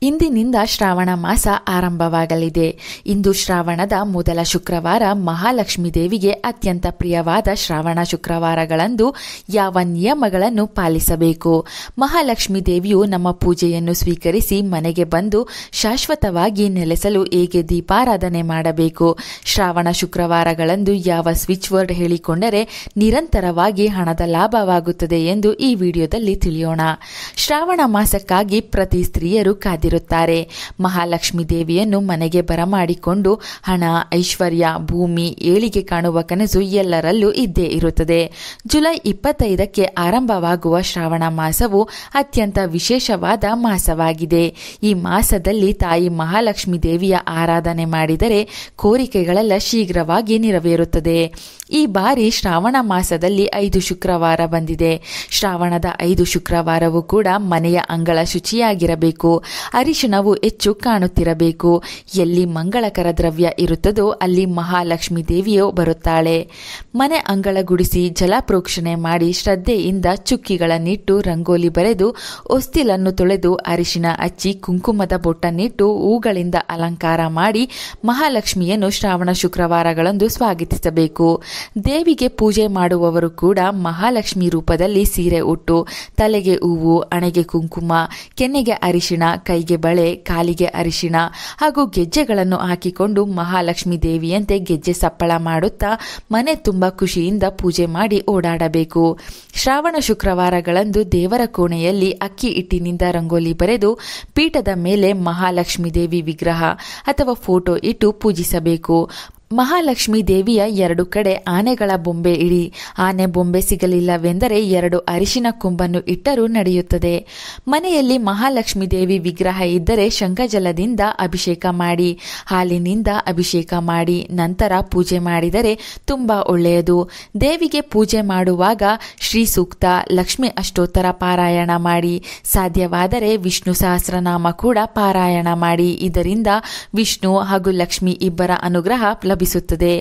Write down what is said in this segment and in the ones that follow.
ಇಂದಿನಿಂದ ಶ್ರಾವಣ ಮಾಸ ಆರಂಭವಾಗಲಿದೆ. ಇಂದು ಶ್ರಾವಣದ ಮೊದಲ ಶುಕ್ರವಾರ. ಮಹಾಲಕ್ಷ್ಮೀ ದೇವಿಗೆ ಅತ್ಯಂತ ಪ್ರಿಯವಾದ ಶ್ರಾವಣ ಶುಕ್ರವಾರಗಳಂದು ಯಾವ ನಿಯಮಗಳನ್ನು ಪಾಲಿಸಬೇಕು? ಮಹಾಲಕ್ಷ್ಮೀ ದೇವಿಯು ನಮ್ಮ ಪೂಜೆಯನ್ನು ಸ್ವೀಕರಿಸಿ ಮನೆಗೆ ಬಂದು ಶಾಶ್ವತವಾಗಿ ನೆಲೆಸಲು ಹೇಗೆ ದೀಪಾರಾಧನೆ ಮಾಡಬೇಕು? ಶ್ರಾವಣ ಶುಕ್ರವಾರಗಳಂದು ಯಾವ ಸ್ವಿಚ್ ವರ್ಡ್ ಹೇಳಿಕೊಂಡರೆ ನಿರಂತರವಾಗಿ ಹಣದ ಲಾಭವಾಗುತ್ತದೆ ಎಂದು ಈ ವಿಡಿಯೋದಲ್ಲಿ ತಿಳಿಯೋಣ. ಶ್ರಾವಣ ಮಾಸಕ್ಕಾಗಿ ಪ್ರತಿ ಸ್ತ್ರೀಯರು ಕಾದಿರುತ್ತಾರೆ. ಮಹಾಲಕ್ಷ್ಮೀ ದೇವಿಯನ್ನು ಮನೆಗೆ ಬರಮಾಡಿಕೊಂಡು ಹಣ, ಐಶ್ವರ್ಯ, ಭೂಮಿ, ಏಳಿಗೆ ಕಾಣುವ ಕನಸು ಎಲ್ಲರಲ್ಲೂ ಇದ್ದೇ ಇರುತ್ತದೆ. ಜುಲೈ 25ಕ್ಕೆ ಆರಂಭವಾಗುವ ಶ್ರಾವಣ ಮಾಸವು ಅತ್ಯಂತ ವಿಶೇಷವಾದ ಮಾಸವಾಗಿದೆ. ಈ ಮಾಸದಲ್ಲಿ ತಾಯಿ ಮಹಾಲಕ್ಷ್ಮೀ ದೇವಿಯ ಆರಾಧನೆ ಮಾಡಿದರೆ ಕೋರಿಕೆಗಳೆಲ್ಲ ಶೀಘ್ರವಾಗಿ ನೆರವೇರುತ್ತದೆ. ಈ ಬಾರಿ ಶ್ರಾವಣ ಮಾಸದಲ್ಲಿ 5 ಶುಕ್ರವಾರ ಬಂದಿದೆ. ಶ್ರಾವಣದ 5 ಶುಕ್ರವಾರವೂ ಕೂಡ ಮನೆಯ ಅಂಗಳ ಶುಚಿಯಾಗಿರಬೇಕು. ಅರಿಶಿಣವು ಹೆಚ್ಚು ಕಾಣುತ್ತಿರಬೇಕು. ಎಲ್ಲಿ ಮಂಗಳಕರ ದ್ರವ್ಯ ಇರುತ್ತದೋ ಅಲ್ಲಿ ಮಹಾಲಕ್ಷ್ಮೀ ದೇವಿಯು ಬರುತ್ತಾಳೆ. ಮನೆ ಅಂಗಳ ಗುಡಿಸಿ ಜಲಪ್ರೋಕ್ಷಣೆ ಮಾಡಿ ಶ್ರದ್ಧೆಯಿಂದ ಚುಕ್ಕಿಗಳನ್ನಿಟ್ಟು ರಂಗೋಲಿ ಬರೆದು ಹೊಸ್ತಿಲನ್ನು ತೊಳೆದು ಅರಿಶಿಣ ಹಚ್ಚಿ ಕುಂಕುಮದ ಬೊಟ್ಟನ್ನಿಟ್ಟು ಹೂಗಳಿಂದ ಅಲಂಕಾರ ಮಾಡಿ ಮಹಾಲಕ್ಷ್ಮಿಯನ್ನು ಶ್ರಾವಣ ಶುಕ್ರವಾರಗಳಂದು ಸ್ವಾಗತಿಸಬೇಕು. ದೇವಿಗೆ ಪೂಜೆ ಮಾಡುವವರು ಕೂಡ ಮಹಾಲಕ್ಷ್ಮಿ ರೂಪದಲ್ಲಿ ಸೀರೆ ಉಟ್ಟು ತಲೆಗೆ ಹೂವು, ಹಣೆಗೆ ಕುಂಕುಮ, ಕೆನ್ನೆಗೆ ಅರಿಶಿಣ, ಕೈಗೆ ಬಳೆ, ಕಾಲಿಗೆ ಅರಿಶಿಣ ಹಾಗೂ ಗೆಜ್ಜೆಗಳನ್ನು ಹಾಕಿಕೊಂಡು ಮಹಾಲಕ್ಷ್ಮೀ ದೇವಿಯಂತೆ ಗೆಜ್ಜೆ ಸಪ್ಪಳ ಮಾಡುತ್ತಾ ಮನೆ ತುಂಬ ಖುಷಿಯಿಂದ ಪೂಜೆ ಮಾಡಿ ಓಡಾಡಬೇಕು. ಶ್ರಾವಣ ಶುಕ್ರವಾರಗಳಂದು ದೇವರ ಕೋಣೆಯಲ್ಲಿ ಅಕ್ಕಿ ಹಿಟ್ಟಿನಿಂದ ರಂಗೋಲಿ ಬರೆದು ಪೀಠದ ಮೇಲೆ ಮಹಾಲಕ್ಷ್ಮೀ ದೇವಿ ವಿಗ್ರಹ ಅಥವಾ ಫೋಟೋ ಇಟ್ಟು ಪೂಜಿಸಬೇಕು. ಮಹಾಲಕ್ಷ್ಮೀ ದೇವಿಯ 2 ಕಡೆ ಆನೆಗಳ ಬೊಂಬೆ ಇಡಿ. ಆನೆ ಬೊಂಬೆ ಸಿಗಲಿಲ್ಲವೆಂದರೆ 2 ಅರಿಶಿನ ಕೊಂಬನ್ನು ಇಟ್ಟರೂ ನಡೆಯುತ್ತದೆ. ಮನೆಯಲ್ಲಿ ಮಹಾಲಕ್ಷ್ಮೀ ದೇವಿ ವಿಗ್ರಹ ಇದ್ದರೆ ಶಂಖಜಲದಿಂದ ಅಭಿಷೇಕ ಮಾಡಿ, ಹಾಲಿನಿಂದ ಅಭಿಷೇಕ ಮಾಡಿ ನಂತರ ಪೂಜೆ ಮಾಡಿದರೆ ತುಂಬ ಒಳ್ಳೆಯದು. ದೇವಿಗೆ ಪೂಜೆ ಮಾಡುವಾಗ ಶ್ರೀ ಸೂಕ್ತ, ಲಕ್ಷ್ಮಿ ಅಷ್ಟೋತ್ತರ ಪಾರಾಯಣ ಮಾಡಿ. ಸಾಧ್ಯವಾದರೆ ವಿಷ್ಣು ಸಹಸ್ರನಾಮ ಕೂಡ ಪಾರಾಯಣ ಮಾಡಿ. ಇದರಿಂದ ವಿಷ್ಣು ಹಾಗೂ ಲಕ್ಷ್ಮಿ ಇಬ್ಬರ ಅನುಗ್ರಹ ಲಭಿಸುತ್ತದೆ.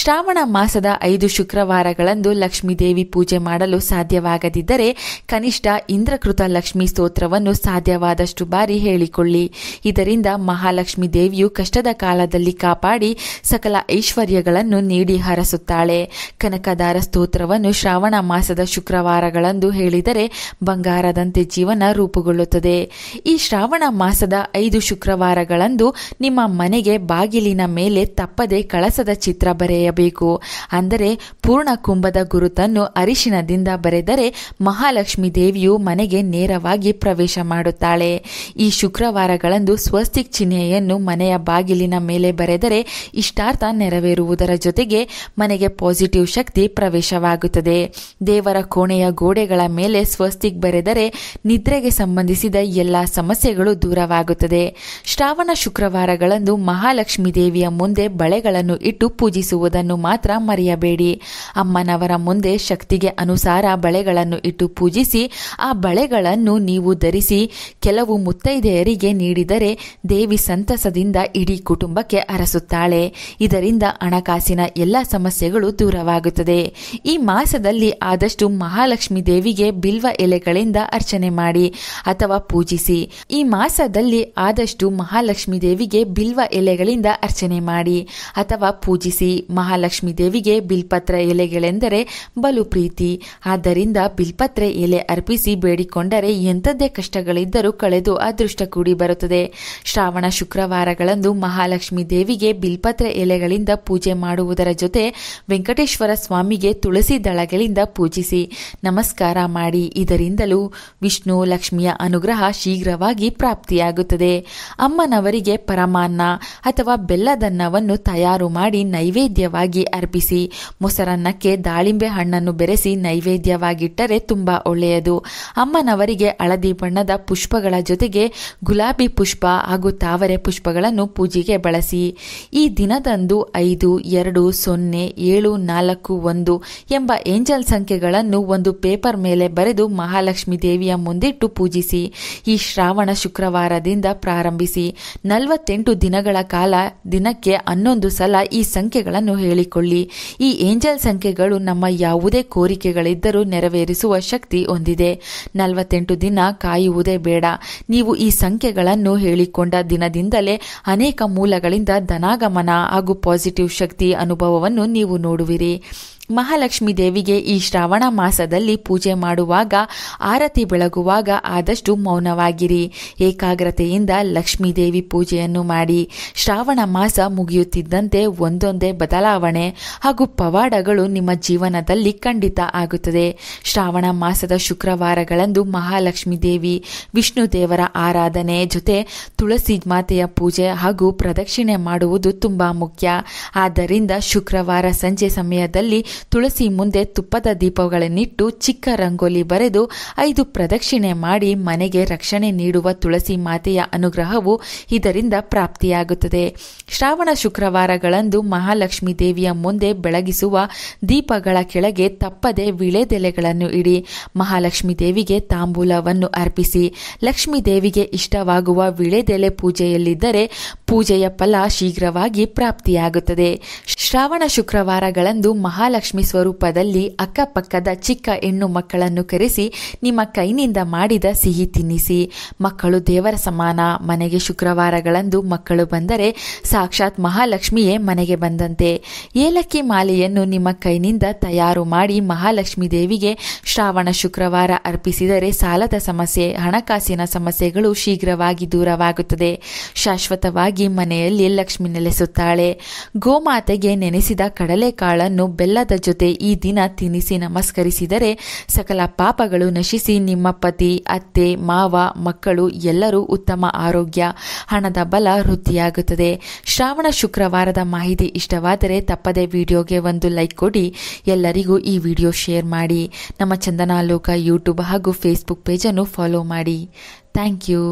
ಶ್ರಾವಣ ಮಾಸದ 5 ಶುಕ್ರವಾರಗಳಂದು ಲಕ್ಷ್ಮೀ ದೇವಿ ಪೂಜೆ ಮಾಡಲು ಸಾಧ್ಯವಾಗದಿದ್ದರೆ ಕನಿಷ್ಠ ಇಂದ್ರಕೃತ ಲಕ್ಷ್ಮೀ ಸ್ತೋತ್ರವನ್ನು ಸಾಧ್ಯವಾದಷ್ಟು ಬಾರಿ ಹೇಳಿಕೊಳ್ಳಿ. ಇದರಿಂದ ಮಹಾಲಕ್ಷ್ಮೀ ದೇವಿಯು ಕಷ್ಟದ ಕಾಲದಲ್ಲಿ ಕಾಪಾಡಿ ಸಕಲ ಐಶ್ವರ್ಯಗಳನ್ನು ನೀಡಿ ಹರಸುತ್ತಾಳೆ. ಕನಕದಾರ ಸ್ತೋತ್ರವನ್ನು ಶ್ರಾವಣ ಮಾಸದ ಶುಕ್ರವಾರಗಳಂದು ಹೇಳಿದರೆ ಬಂಗಾರದಂತೆ ಜೀವನ ರೂಪುಗೊಳ್ಳುತ್ತದೆ. ಈ ಶ್ರಾವಣ ಮಾಸದ 5 ಶುಕ್ರವಾರಗಳಂದು ನಿಮ್ಮ ಮನೆಗೆ ಬಾಗಿಲಿನ ಮೇಲೆ ತಪ್ಪದೆ ಕಳಸದ ಚಿತ್ರ ಬರೆಯಬೇಕು. ಅಂದರೆ ಪೂರ್ಣ ಕುಂಭದ ಗುರುತನ್ನು ಅರಿಶಿಣದಿಂದ ಬರೆದರೆ ಮಹಾಲಕ್ಷ್ಮೀ ದೇವಿಯು ಮನೆಗೆ ನೇರವಾಗಿ ಪ್ರವೇಶ ಮಾಡುತ್ತಾಳೆ. ಈ ಶುಕ್ರವಾರಗಳಂದು ಸ್ವಸ್ತಿಕ್ ಚಿಹ್ನೆಯನ್ನು ಮನೆಯ ಬಾಗಿಲಿನ ಮೇಲೆ ಬರೆದರೆ ಇಷ್ಟಾರ್ಥ ನೆರವೇರುವುದರ ಜೊತೆಗೆ ಮನೆಗೆ ಪಾಸಿಟಿವ್ ಶಕ್ತಿ ಪ್ರವೇಶವಾಗುತ್ತದೆ. ದೇವರ ಕೋಣೆಯ ಗೋಡೆಗಳ ಮೇಲೆ ಸ್ವಸ್ತಿಕ್ ಬರೆದರೆ ನಿದ್ರೆಗೆ ಸಂಬಂಧಿಸಿದ ಎಲ್ಲ ಸಮಸ್ಯೆಗಳು ದೂರವಾಗುತ್ತದೆ. ಶ್ರಾವಣ ಶುಕ್ರವಾರಗಳಂದು ಮಹಾಲಕ್ಷ್ಮೀ ದೇವಿಯ ಮುಂದೆ ಬಳೆಗಳನ್ನು ಇಟ್ಟು ಪೂಜಿಸುವುದನ್ನು ಮಾತ್ರ ಮರೆಯಬೇಡಿ. ಅಮ್ಮನವರ ಮುಂದೆ ಶಕ್ತಿಗೆ ಅನುಸಾರ ಬಳೆಗಳನ್ನು ಇಟ್ಟು ಪೂಜಿಸಿ ಆ ಬಳೆಗಳನ್ನು ನೀವು ಧರಿಸಿ ಕೆಲವು ಮುತ್ತೈದೆಯರಿಗೆ ನೀಡಿದರೆ ದೇವಿ ಸಂತಸದಿಂದ ಇಡೀ ಕುಟುಂಬಕ್ಕೆ ಹರಸುತ್ತಾಳೆ. ಇದರಿಂದ ಹಣಕಾಸಿನ ಎಲ್ಲ ಸಮಸ್ಯೆಗಳು ದೂರವಾಗುತ್ತದೆ. ಈ ಮಾಸದಲ್ಲಿ ಆದಷ್ಟು ಮಹಾಲಕ್ಷ್ಮೀ ದೇವಿಗೆ ಬಿಲ್ವ ಎಲೆಗಳಿಂದ ಅರ್ಚನೆ ಮಾಡಿ ಅಥವಾ ಪೂಜಿಸಿ. ಈ ಮಾಸದಲ್ಲಿ ಆದಷ್ಟು ಮಹಾಲಕ್ಷ್ಮೀ ದೇವಿಗೆ ಬಿಲ್ವ ಎಲೆಗಳಿಂದ ಅರ್ಚನೆ ಮಾಡಿ ಅಥವಾ ಪೂಜಿಸಿ. ಮಹಾಲಕ್ಷ್ಮೀ ದೇವಿಗೆ ಬಿಲ್ಪತ್ರ ಎಲೆಗಳೆಂದರೆ ಬಲು ಪ್ರೀತಿ. ಆದ್ದರಿಂದ ಬಿಲ್ಪತ್ರೆ ಎಲೆ ಅರ್ಪಿಸಿ ಬೇಡಿಕೊಂಡರೆ ಎಂಥದ್ದೇ ಕಷ್ಟಗಳಿದ್ದರೂ ಕಳೆದು ಅದೃಷ್ಟ ಕೂಡಿ ಬರುತ್ತದೆ. ಶ್ರಾವಣ ಶುಕ್ರವಾರಗಳಂದು ಮಹಾಲಕ್ಷ್ಮೀ ದೇವಿಗೆ ಬಿಲ್ಪತ್ರೆ ಎಲೆಗಳಿಂದ ಪೂಜೆ ಮಾಡುವುದರ ಜೊತೆ ವೆಂಕಟೇಶ್ವರ ಸ್ವಾಮಿಗೆ ತುಳಸಿ ದಳಗಳಿಂದ ಪೂಜಿಸಿ ನಮಸ್ಕಾರ ಮಾಡಿ. ಇದರಿಂದಲೂ ವಿಷ್ಣು ಲಕ್ಷ್ಮಿಯ ಅನುಗ್ರಹ ಶೀಘ್ರವಾಗಿ ಪ್ರಾಪ್ತಿಯಾಗುತ್ತದೆ. ಅಮ್ಮನವರಿಗೆ ಪರಮಾನ್ನ ಅಥವಾ ಬೆಲ್ಲದನ್ನವನ್ನು ತಯಾರು ಮಾಡಿ ನೈವೇದ್ಯವಾಗಿ ಅರ್ಪಿಸಿ. ಮೊಸರನ್ನಕ್ಕೆ ದಾಳಿಂಬೆ ಹಣ್ಣನ್ನು ಬೆರೆಸಿ ನೈವೇದ್ಯವಾಗಿಟ್ಟರೆ ತುಂಬಾ ಒಳ್ಳೆಯದು. ಅಮ್ಮನವರಿಗೆ ಹಳದಿ ಬಣ್ಣದ ಪುಷ್ಪಗಳ ಜೊತೆಗೆ ಗುಲಾಬಿ ಪುಷ್ಪ ಹಾಗೂ ತಾವರೆ ಪುಷ್ಪಗಳನ್ನು ಪೂಜೆಗೆ ಬಳಸಿ. ಈ ದಿನದಂದು 5, 2, 0, 7, 4, 1 ಎಂಬ ಏಂಜಲ್ ಸಂಖ್ಯೆಗಳನ್ನು ಒಂದು ಪೇಪರ್ ಮೇಲೆ ಬರೆದು ಮಹಾಲಕ್ಷ್ಮೀ ದೇವಿಯ ಮುಂದಿಟ್ಟು ಪೂಜಿಸಿ. ಈ ಶ್ರಾವಣ ಶುಕ್ರವಾರದಿಂದ ಪ್ರಾರಂಭಿಸಿ 48 ದಿನಗಳ ಕಾಲ ದಿನಕ್ಕೆ 11 ಸಲ ಈ ಸಂಖ್ಯೆಗಳನ್ನು ಹೇಳಿಕೊಳ್ಳಿ. ಈ ಏಂಜಲ್ ಸಂಖ್ಯೆಗಳು ನಮ್ಮ ಯಾವುದೇ ಕೋರಿಕೆಗಳಿದ್ದರೂ ನೆರವೇರಿಸುವ ಶಕ್ತಿ ಹೊಂದಿದೆ. 48 ದಿನ ಕಾಯುವುದೇ ಬೇಡ. ನೀವು ಈ ಸಂಖ್ಯೆಗಳನ್ನು ಹೇಳಿಕೊಂಡ ದಿನದಿಂದಲೇ ಅನೇಕ ಮೂಲಗಳಿಂದ ಧನಾಗಮನ ಹಾಗೂ ಪಾಸಿಟಿವ್ ಶಕ್ತಿ ಅನುಭವವನ್ನು ನೀವು ನೋಡುವಿರಿ. ಮಹಾಲಕ್ಷ್ಮೀ ದೇವಿಗೆ ಈ ಶ್ರಾವಣ ಮಾಸದಲ್ಲಿ ಪೂಜೆ ಮಾಡುವಾಗ, ಆರತಿ ಬೆಳಗುವಾಗ ಆದಷ್ಟು ಮೌನವಾಗಿರಿ. ಏಕಾಗ್ರತೆಯಿಂದ ಲಕ್ಷ್ಮೀ ದೇವಿ ಪೂಜೆಯನ್ನು ಮಾಡಿ. ಶ್ರಾವಣ ಮಾಸ ಮುಗಿಯುತ್ತಿದ್ದಂತೆ ಒಂದೊಂದೇ ಬದಲಾವಣೆ ಹಾಗೂ ಪವಾಡಗಳು ನಿಮ್ಮ ಜೀವನದಲ್ಲಿ ಖಂಡಿತ ಆಗುತ್ತದೆ. ಶ್ರಾವಣ ಮಾಸದ ಶುಕ್ರವಾರಗಳಂದು ಮಹಾಲಕ್ಷ್ಮೀ ದೇವಿ, ವಿಷ್ಣು ದೇವರ ಆರಾಧನೆ ಜೊತೆ ತುಳಸಿ ಮಾತೆಯ ಪೂಜೆ ಹಾಗೂ ಪ್ರದಕ್ಷಿಣೆ ಮಾಡುವುದು ತುಂಬಾ ಮುಖ್ಯ. ಆದ್ದರಿಂದ ಶುಕ್ರವಾರ ಸಂಜೆ ಸಮಯದಲ್ಲಿ ತುಳಸಿ ಮುಂದೆ ತುಪ್ಪದ ದೀಪಗಳನ್ನಿಟ್ಟು ಚಿಕ್ಕ ರಂಗೋಲಿ ಬರೆದು 5 ಪ್ರದಕ್ಷಿಣೆ ಮಾಡಿ ಮನೆಗೆ ರಕ್ಷಣೆ ನೀಡುವ ತುಳಸಿ ಮಾತೆಯ ಅನುಗ್ರಹವು ಇದರಿಂದ ಪ್ರಾಪ್ತಿಯಾಗುತ್ತದೆ. ಶ್ರಾವಣ ಶುಕ್ರವಾರಗಳಂದು ಮಹಾಲಕ್ಷ್ಮೀ ದೇವಿಯ ಮುಂದೆ ಬೆಳಗಿಸುವ ದೀಪಗಳ ಕೆಳಗೆ ತಪ್ಪದೆ ವಿಳೆದೆಲೆಗಳನ್ನು ಇಡಿ. ಮಹಾಲಕ್ಷ್ಮೀ ದೇವಿಗೆ ತಾಂಬೂಲವನ್ನು ಅರ್ಪಿಸಿ. ಲಕ್ಷ್ಮೀ ದೇವಿಗೆ ಇಷ್ಟವಾಗುವ ವಿಳೆದೆಲೆ ಪೂಜೆಯಲ್ಲಿದ್ದರೆ ಪೂಜೆಯ ಫಲ ಶೀಘ್ರವಾಗಿ ಪ್ರಾಪ್ತಿಯಾಗುತ್ತದೆ. ಶ್ರಾವಣ ಶುಕ್ರವಾರಗಳಂದು ಮಹಾಲಕ್ಷ್ಮಿ ಸ್ವರೂಪದಲ್ಲಿ ಅಕ್ಕಪಕ್ಕದ ಚಿಕ್ಕ ಹೆಣ್ಣು ಮಕ್ಕಳನ್ನು ಕರೆಸಿ ನಿಮ್ಮ ಕೈನಿಂದ ಮಾಡಿದ ಸಿಹಿ ತಿನ್ನಿಸಿ. ಮಕ್ಕಳು ದೇವರ ಸಮಾನ. ಮನೆಗೆ ಶುಕ್ರವಾರಗಳಂದು ಮಕ್ಕಳು ಬಂದರೆ ಸಾಕ್ಷಾತ್ ಮಹಾಲಕ್ಷ್ಮಿಯೇ ಮನೆಗೆ ಬಂದಂತೆ. ಏಲಕ್ಕಿ ಮಾಲೆಯನ್ನು ನಿಮ್ಮ ಕೈನಿಂದ ತಯಾರು ಮಾಡಿ ಮಹಾಲಕ್ಷ್ಮೀ ದೇವಿಗೆ ಶ್ರಾವಣ ಶುಕ್ರವಾರ ಅರ್ಪಿಸಿದರೆ ಸಾಲದ ಸಮಸ್ಯೆ, ಹಣಕಾಸಿನ ಸಮಸ್ಯೆಗಳು ಶೀಘ್ರವಾಗಿ ದೂರವಾಗುತ್ತದೆ. ಶಾಶ್ವತವಾಗಿ ಮನೆಯಲ್ಲಿ ಲಕ್ಷ್ಮಿ ನೆಲೆಸುತ್ತಾಳೆ. ಗೋಮಾತೆಗೆ ನೆನೆಸಿದ ಕಡಲೆಕಾಳನ್ನು ಬೆಲ್ಲದ ಜೊತೆ ಈ ದಿನ ತಿನ್ನಿಸಿ ನಮಸ್ಕರಿಸಿದರೆ ಸಕಲ ಪಾಪಗಳು ನಶಿಸಿ ನಿಮ್ಮ ಪತಿ, ಅತ್ತೆ, ಮಾವ, ಮಕ್ಕಳು ಎಲ್ಲರೂ ಉತ್ತಮ ಆರೋಗ್ಯ, ಹಣದ ಬಲ ವೃದ್ಧಿಯಾಗುತ್ತದೆ. ಶ್ರಾವಣ ಶುಕ್ರವಾರದ ಮಾಹಿತಿ ಇಷ್ಟವಾದರೆ ತಪ್ಪದೆ ವಿಡಿಯೋಗೆ ಒಂದು ಲೈಕ್ ಕೊಡಿ. ಎಲ್ಲರಿಗೂ ಈ ವಿಡಿಯೋ ಶೇರ್ ಮಾಡಿ. ನಮ್ಮ ಚಂದನಾಲೋಕ ಯೂಟ್ಯೂಬ್ ಹಾಗೂ ಫೇಸ್ಬುಕ್ ಪೇಜನ್ನು ಫಾಲೋ ಮಾಡಿ. Thank you.